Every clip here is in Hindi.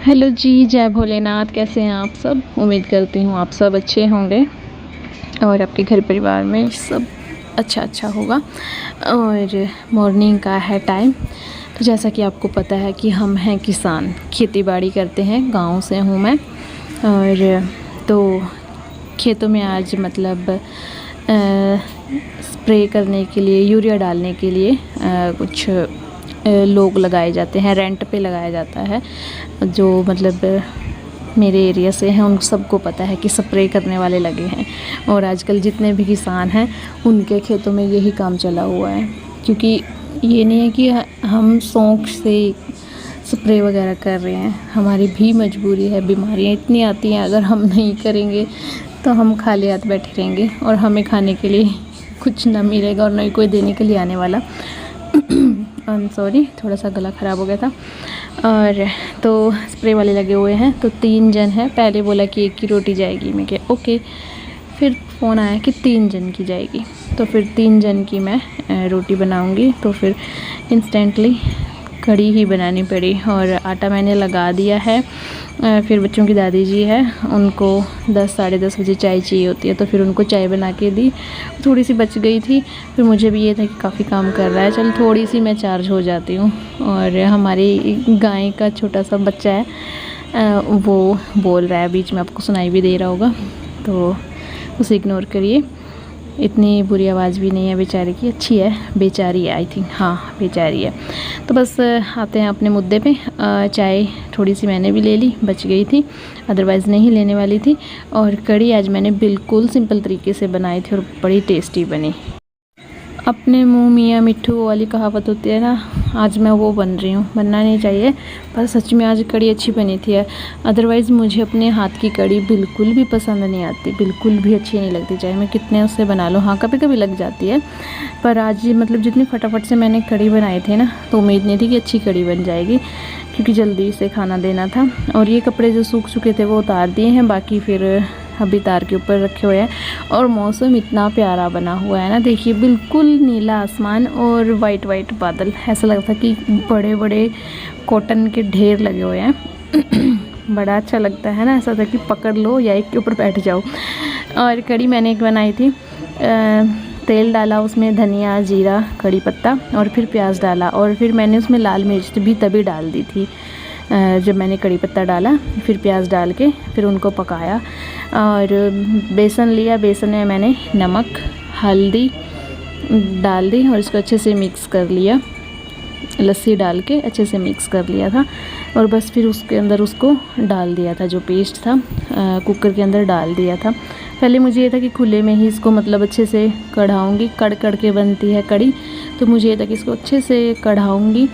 हेलो जी, जय भोलेनाथ। कैसे हैं आप सब? उम्मीद करती हूँ आप सब अच्छे होंगे और आपके घर परिवार में सब अच्छा होगा। और मॉर्निंग का है टाइम। तो जैसा कि आपको पता है कि हम हैं किसान, खेती बाड़ी करते हैं, गांव से हूँ मैं। और तो खेतों में आज मतलब स्प्रे करने के लिए, यूरिया डालने के लिए कुछ लोग लगाए जाते हैं, रेंट पे लगाया जाता है। जो मतलब मेरे एरिया से हैं उन सबको पता है कि स्प्रे करने वाले लगे हैं। और आजकल जितने भी किसान हैं उनके खेतों में यही काम चला हुआ है, क्योंकि ये नहीं है कि हम शौक़ से स्प्रे वगैरह कर रहे हैं। हमारी भी मजबूरी है, बीमारियाँ इतनी आती हैं, अगर हम नहीं करेंगे तो हम खाली हाथ बैठे रहेंगे और हमें खाने के लिए कुछ ना मिलेगा और नहीं कोई देने के लिए आने वाला। आई एम सॉरी, थोड़ा सा गला ख़राब हो गया था। और तो स्प्रे वाले लगे हुए हैं। तो 3 जन हैं। पहले बोला कि 1 की रोटी जाएगी, मैं क्या ओके। फिर फ़ोन आया कि 3 जन की जाएगी। तो फिर 3 जन की मैं रोटी बनाऊंगी। तो फिर इंस्टेंटली कड़ी ही बनानी पड़ी और आटा मैंने लगा दिया है। फिर बच्चों की दादी जी है, उनको 10 साढ़े 10 बजे चाय चाहिए होती है, तो फिर उनको चाय बना के दी। थोड़ी सी बच गई थी। फिर मुझे भी ये था कि काफ़ी काम कर रहा है, चल थोड़ी सी मैं चार्ज हो जाती हूँ। और हमारी गाय का छोटा सा बच्चा है, वो बोल रहा है बीच में, आपको सुनाई भी दे रहा होगा, तो उसे इग्नोर करिए। इतनी बुरी आवाज़ भी नहीं है बेचारे की, अच्छी है। बेचारी है आई थिंक, हाँ बेचारी है। तो बस आते हैं अपने मुद्दे पे। चाय थोड़ी सी मैंने भी ले ली, बच गई थी, अदरवाइज़ नहीं लेने वाली थी। और कड़ी आज मैंने बिल्कुल सिंपल तरीके से बनाई थी और बड़ी टेस्टी बनी। अपने मुँह मियाँ मिट्ठू वाली कहावत होती है ना, आज मैं वो बन रही हूँ। बनना नहीं चाहिए, पर सच में आज कड़ी अच्छी बनी थी। अदरवाइज़ मुझे अपने हाथ की कड़ी बिल्कुल भी पसंद नहीं आती, बिल्कुल भी अच्छी नहीं लगती, चाहे मैं कितने उससे बना लूँ। हाँ, कभी कभी लग जाती है, पर आज मतलब जितनी फटाफट से मैंने कड़ी बनाई थी ना, तो उम्मीद नहीं थी कि अच्छी कड़ी बन जाएगी, क्योंकि जल्दी से खाना देना था। और ये कपड़े जो सूख चुके थे वो उतार दिए हैं, बाकी फिर अभी तार के ऊपर रखे हुए हैं। और मौसम इतना प्यारा बना हुआ है ना, देखिए बिल्कुल नीला आसमान और वाइट बादल। ऐसा लगता है कि बड़े बड़े कॉटन के ढेर लगे हुए हैं। बड़ा अच्छा लगता है ना, ऐसा था कि पकड़ लो या एक के ऊपर बैठ जाओ। और कड़ी मैंने एक बनाई थी, तेल डाला, उसमें धनिया जीरा कड़ी पत्ता और फिर प्याज डाला, और फिर मैंने उसमें लाल मिर्च भी तभी डाल दी थी जब मैंने कड़ी पत्ता डाला। फिर प्याज डाल के फिर उनको पकाया। और बेसन लिया, बेसन में मैंने नमक हल्दी डाल दी और इसको अच्छे से मिक्स कर लिया। लस्सी डाल के अच्छे से मिक्स कर लिया था। और बस फिर उसके अंदर उसको डाल दिया था, जो पेस्ट था कुकर के अंदर डाल दिया था। पहले मुझे ये था कि खुले में ही इसको मतलब अच्छे से कढ़ाऊँगी, कड़ के बनती है कड़ी, तो मुझे ये था कि इसको अच्छे से कढ़ाऊँगी।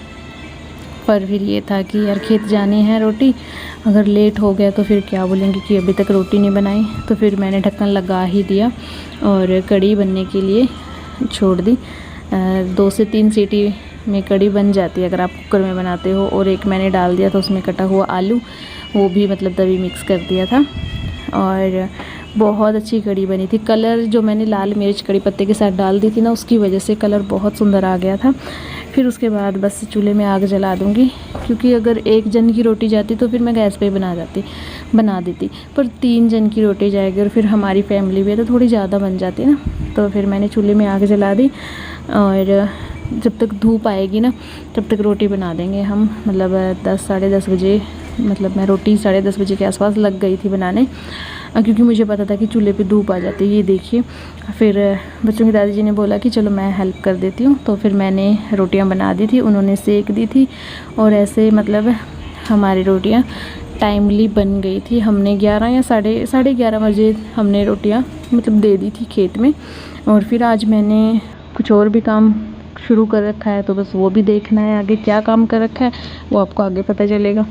पर फिर ये था कि यार खेत जानी है रोटी, अगर लेट हो गया तो फिर क्या बोलेंगे कि अभी तक रोटी नहीं बनाई। तो फिर मैंने ढक्कन लगा ही दिया और कड़ी बनने के लिए छोड़ दी। 2 से 3 सीटी में कड़ी बन जाती है अगर आप कुकर में बनाते हो। और एक मैंने डाल दिया था उसमें कटा हुआ आलू, वो भी मतलब तभी मिक्स कर दिया था और बहुत अच्छी कड़ी बनी थी। कलर जो मैंने लाल मिर्च कड़ी पत्ते के साथ डाल दी थी ना, उसकी वजह से कलर बहुत सुंदर आ गया था। फिर उसके बाद बस चूल्हे में आग जला दूँगी, क्योंकि अगर 1 जन की रोटी जाती तो फिर मैं गैस पे बना देती। पर 3 जन की रोटी जाएगी और फिर हमारी फैमिली भी है तो थोड़ी ज़्यादा बन जाती ना, तो फिर मैंने चूल्हे में आग जला दी। और जब तक धूप आएगी ना तब तक रोटी बना देंगे हम। मतलब 10 साढ़े 10 बजे, मतलब मैं रोटी 10:30 बजे के आसपास लग गई थी बनाने, क्योंकि मुझे पता था कि चूल्हे पे धूप आ जाती है। ये देखिए, फिर बच्चों की दादी जी ने बोला कि चलो मैं हेल्प कर देती हूँ, तो फिर मैंने रोटियां बना दी थी, उन्होंने सेक दी थी। और ऐसे मतलब हमारी रोटियां टाइमली बन गई थी। हमने 11 या साढ़े 11 बजे हमने रोटियां मतलब दे दी थी खेत में। और फिर आज मैंने कुछ और भी काम शुरू कर रखा है, तो बस वो भी देखना है आगे क्या काम कर रखा है, वो आपको आगे पता चलेगा।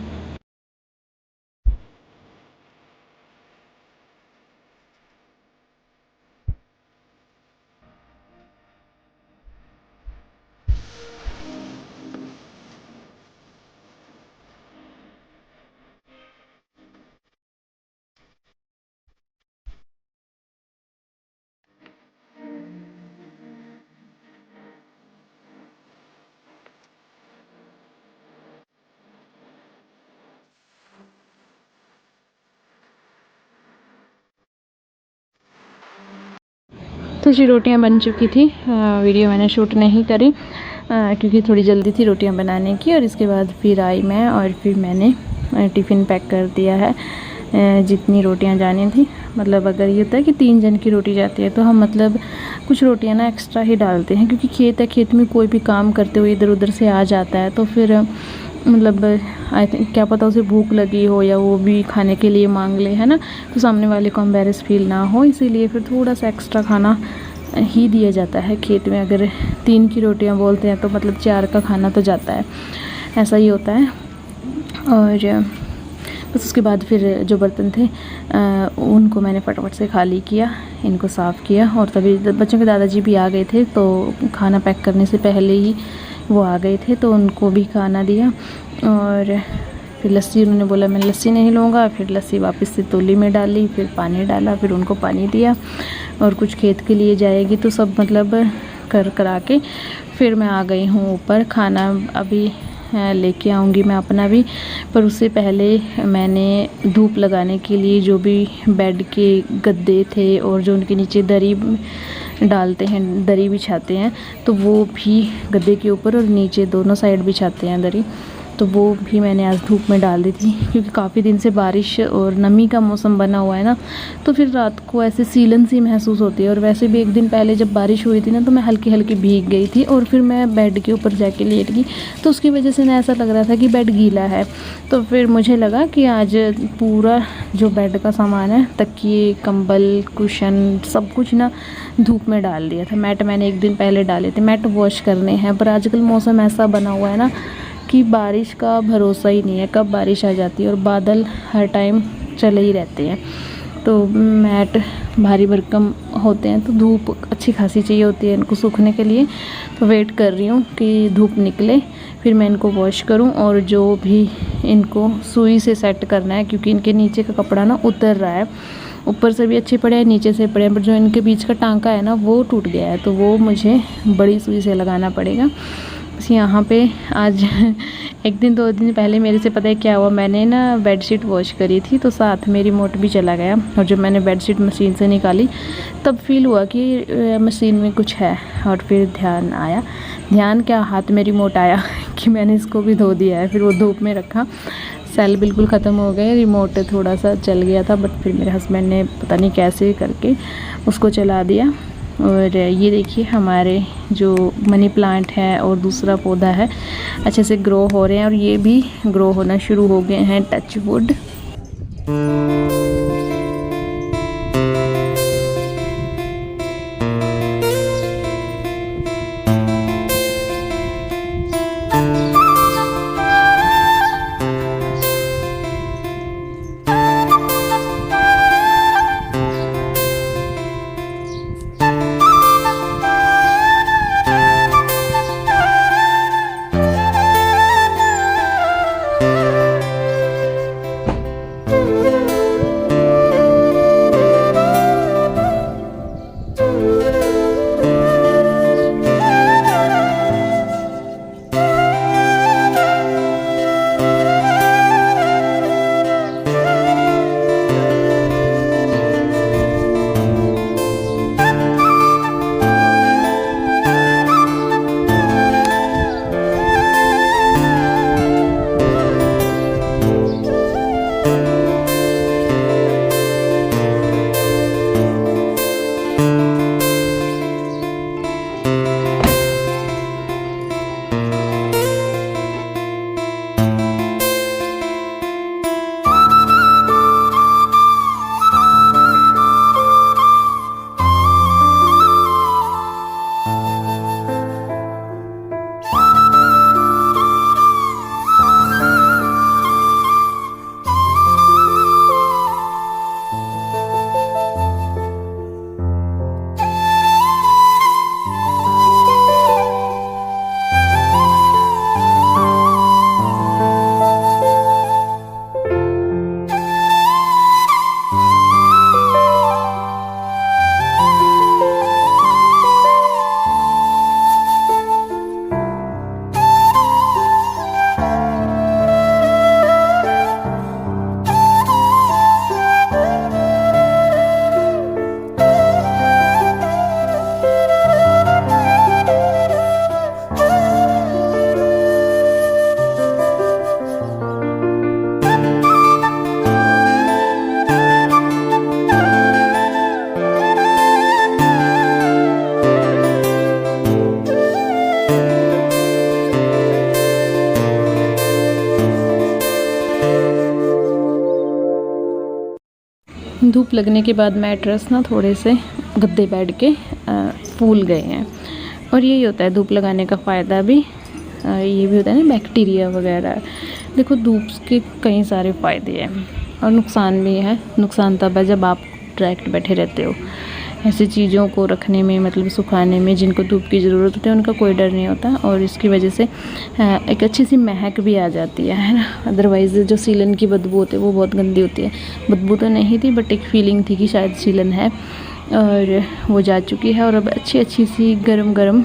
तो जी रोटियां बन चुकी थी। वीडियो मैंने शूट नहीं करी क्योंकि थोड़ी जल्दी थी रोटियां बनाने की। और इसके बाद फिर आई मैं और फिर मैंने टिफ़िन पैक कर दिया है। जितनी रोटियां जानी थी, मतलब अगर ये होता है कि 3 जन की रोटी जाती है तो हम मतलब कुछ रोटियां ना एक्स्ट्रा ही डालते हैं, क्योंकि खेत है, खेत में कोई भी काम करते हुए इधर उधर से आ जाता है तो फिर मतलब आई थिंक क्या पता उसे भूख लगी हो या वो भी खाने के लिए मांग ले, है ना, तो सामने वाले को एम्बैरेस फील ना हो, इसीलिए फिर थोड़ा सा एक्स्ट्रा खाना ही दिया जाता है। खेत में अगर 3 की रोटियां बोलते हैं तो मतलब 4 का खाना तो जाता है, ऐसा ही होता है। और बस उसके बाद फिर जो बर्तन थे उनको मैंने फटाफट से खाली किया, इनको साफ़ किया। और तभी बच्चों के दादाजी भी आ गए थे, तो खाना पैक करने से पहले ही वो आ गए थे, तो उनको भी खाना दिया। और फिर लस्सी उन्होंने बोला मैं लस्सी नहीं लूँगा, फिर लस्सी वापस से तोली में डाली, फिर पानी डाला, फिर उनको पानी दिया। और कुछ खेत के लिए जाएगी तो सब मतलब करा के फिर मैं आ गई हूँ ऊपर। खाना अभी लेके आऊँगी मैं अपना भी, पर उससे पहले मैंने धूप लगाने के लिए जो भी बेड के गद्दे थे और जो उनके नीचे दरी डालते हैं, दरी बिछाते हैं, तो वो भी गद्दे के ऊपर और नीचे दोनों साइड बिछाते हैं दरी, तो वो भी मैंने आज धूप में डाल दी थी। क्योंकि काफ़ी दिन से बारिश और नमी का मौसम बना हुआ है ना, तो फिर रात को ऐसे सीलन सी महसूस होती है। और वैसे भी 1 दिन पहले जब बारिश हुई थी ना, तो मैं हल्की हल्की भीग गई थी और फिर मैं बेड के ऊपर जाके लेट गई, तो उसकी वजह से ना ऐसा लग रहा था कि बेड गीला है। तो फिर मुझे लगा कि आज पूरा जो बेड का सामान है, तकिए, कंबल, कुशन, सब कुछ ना धूप में डाल दिया था। मैट मैंने 1 दिन पहले डाले थे, मैट वॉश करने हैं, पर आजकल मौसम ऐसा बना हुआ है ना कि बारिश का भरोसा ही नहीं है, कब बारिश आ जाती है, और बादल हर टाइम चले ही रहते हैं। तो मैट भारी भरकम होते हैं, तो धूप अच्छी खासी चाहिए होती है इनको सूखने के लिए। तो वेट कर रही हूँ कि धूप निकले फिर मैं इनको वॉश करूँ। और जो भी इनको सुई से सेट करना है, क्योंकि इनके नीचे का कपड़ा ना उतर रहा है, ऊपर से भी अच्छे पड़े हैं, नीचे से पड़े हैं, पर जो इनके बीच का टांका है ना वो टूट गया है, तो वो मुझे बड़ी सुई से लगाना पड़ेगा। यहाँ पे आज 1 दिन 2 दिन पहले मेरे से पता है क्या हुआ, मैंने ना बेडशीट वॉश करी थी, तो साथ में रिमोट भी चला गया। और जब मैंने बेडशीट मशीन से निकाली तब फील हुआ कि मशीन में कुछ है, और फिर ध्यान क्या, हाथ में रिमोट आया कि मैंने इसको भी धो दिया है। फिर वो धूप में रखा, सेल बिल्कुल ख़त्म हो गए, रिमोट थोड़ा सा चल गया था, बट फिर मेरे हस्बैंड ने पता नहीं कैसे करके उसको चला दिया। और ये देखिए हमारे जो मनी प्लांट है और दूसरा पौधा है अच्छे से ग्रो हो रहे हैं, और ये भी ग्रो होना शुरू हो गए हैं, टच वुड। धूप लगने के बाद मैट्रेस ना थोड़े से गद्दे बेड के फूल गए हैं। और यही होता है धूप लगाने का फ़ायदा भी, ये भी होता है ना बैक्टीरिया वगैरह। देखो धूप के कई सारे फ़ायदे हैं और नुकसान भी है। नुकसान तब है जब आप डायरेक्ट बैठे रहते हो, ऐसी चीज़ों को रखने में मतलब सुखाने में जिनको धूप की ज़रूरत होती है उनका कोई डर नहीं होता, और इसकी वजह से एक अच्छी सी महक भी आ जाती है ना। अदरवाइज़ जो सीलन की बदबू होती है वो बहुत गंदी होती है। बदबू तो नहीं थी बट एक फीलिंग थी कि शायद सीलन है, और वो जा चुकी है। और अब अच्छी सी गरम गरम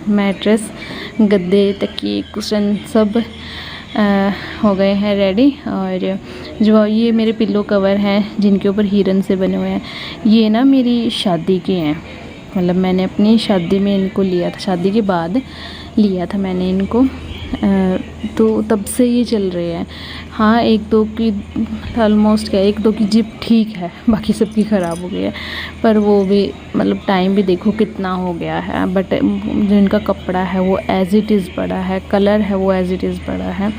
मैट्रेस, गद्दे, तकिए, कुशन सब हो गए हैं रेडी। और जो ये मेरे पिल्लो कवर हैं जिनके ऊपर हिरन से बने हुए हैं, ये ना मेरी शादी के हैं। मतलब मैंने अपनी शादी में इनको लिया था, शादी के बाद लिया था मैंने इनको, तो तब से ये चल रहे हैं। हाँ एक दो की ऑलमोस्ट क्या, एक दो की जिप ठीक है, बाकी सबकी ख़राब हो गई है। पर वो भी मतलब टाइम भी देखो कितना हो गया है, बट जो इनका कपड़ा है वो एज़ इट इज़ पड़ा है, कलर है वो एज़ इट इज़ पड़ा है।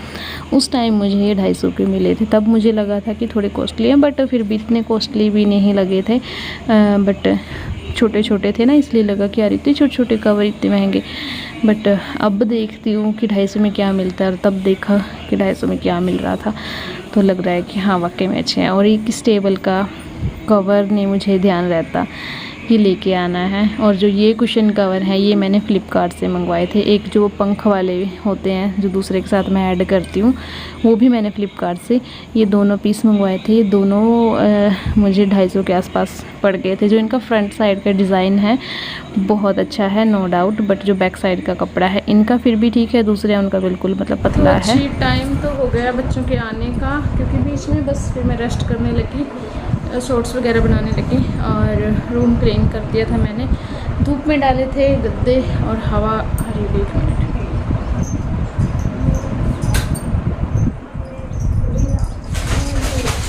उस टाइम मुझे ये 250 के मिले थे, तब मुझे लगा था कि थोड़े कॉस्टली हैं, बट फिर भी इतने कॉस्टली भी नहीं लगे थे। बट छोटे छोटे थे ना, इसलिए लगा कि यार इतने छोटे छोटे कवर इतने महंगे। बट अब देखती हूँ कि 250 में क्या मिलता है, और तब देखा कि 250 में क्या मिल रहा था, तो लग रहा है कि हाँ वाकई में अच्छे हैं। और एक स्टेबल का कवर नहीं मुझे ध्यान रहता, ये लेके आना है। और जो ये कुशन कवर है ये मैंने फ़्लिपकार्ट से मंगवाए थे। एक जो पंख वाले होते हैं जो दूसरे के साथ मैं ऐड करती हूँ, वो भी मैंने फ़्लिपकार्ट से ये दोनों पीस मंगवाए थे। ये दोनों मुझे 250 के आसपास पड़ गए थे। जो इनका फ्रंट साइड का डिज़ाइन है बहुत अच्छा है नो डाउट, बट जो बैक साइड का कपड़ा है इनका फिर भी ठीक है, दूसरे उनका बिल्कुल मतलब पतला है। टाइम तो हो गया बच्चों के आने का, क्योंकि बीच में बस फिर मैं रेस्ट करने लगी, शॉर्ट्स वगैरह बनाने लगी, और रूम क्लीन कर दिया था मैंने। धूप में डाले थे गद्दे और हवा आ रही है। 1 मिनट,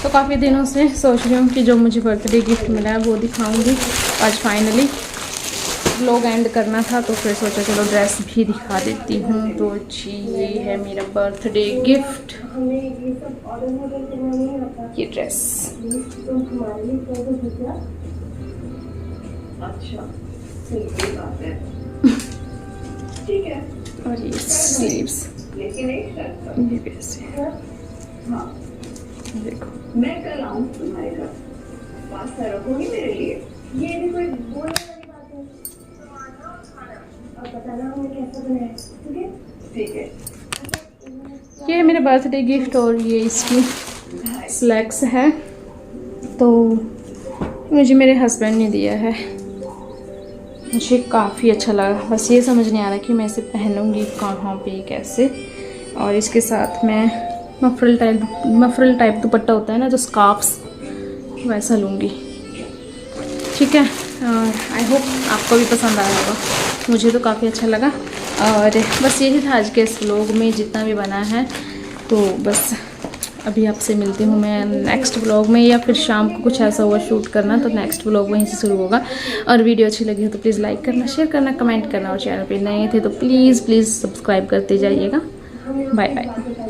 तो काफ़ी दिनों से सोच रही हूँ कि जो मुझे बर्थडे गिफ्ट मिला है वो दिखाऊंगी। आज फाइनली व्लॉग एंड करना था, तो फिर सोचा चलो ड्रेस भी दिखा देती हूँ। तो जी ये है मेरा बर्थडे गिफ्ट, ये ड्रेस। और ये स्लीव्स, ये कैसे देखो। मैं कल आऊँ तुम्हारे घर, पास्ता रखोगी मेरे लिए? ये भी कोई बोलने वाली बात है, तो आना और बताना हमें कैसा बनाया, ठीक है? ठीक है। ये मेरा बर्थडे गिफ्ट, और ये इसकी स्लैक्स है, तो मुझे मेरे हस्बैंड ने दिया है। मुझे काफ़ी अच्छा लगा, बस ये समझ नहीं आ रहा कि मैं इसे पहनूंगी कहाँ पे कैसे। और इसके साथ मैं मफरल टाइप दुपट्टा होता है ना जो स्कार्फ्स, वैसा लूँगी। ठीक है, आई होप आपको भी पसंद आया होगा, मुझे तो काफ़ी अच्छा लगा। और बस यही था आज के इस व्लॉग में जितना भी बना है। तो बस अभी आपसे मिलती हूँ मैं नेक्स्ट व्लॉग में, या फिर शाम को कुछ ऐसा हुआ शूट करना तो नेक्स्ट व्लॉग वहीं से शुरू होगा। और वीडियो अच्छी लगी हो तो प्लीज़ लाइक करना, शेयर करना, कमेंट करना, और चैनल पे नए थे तो प्लीज़ सब्सक्राइब करते जाइएगा। Bye bye.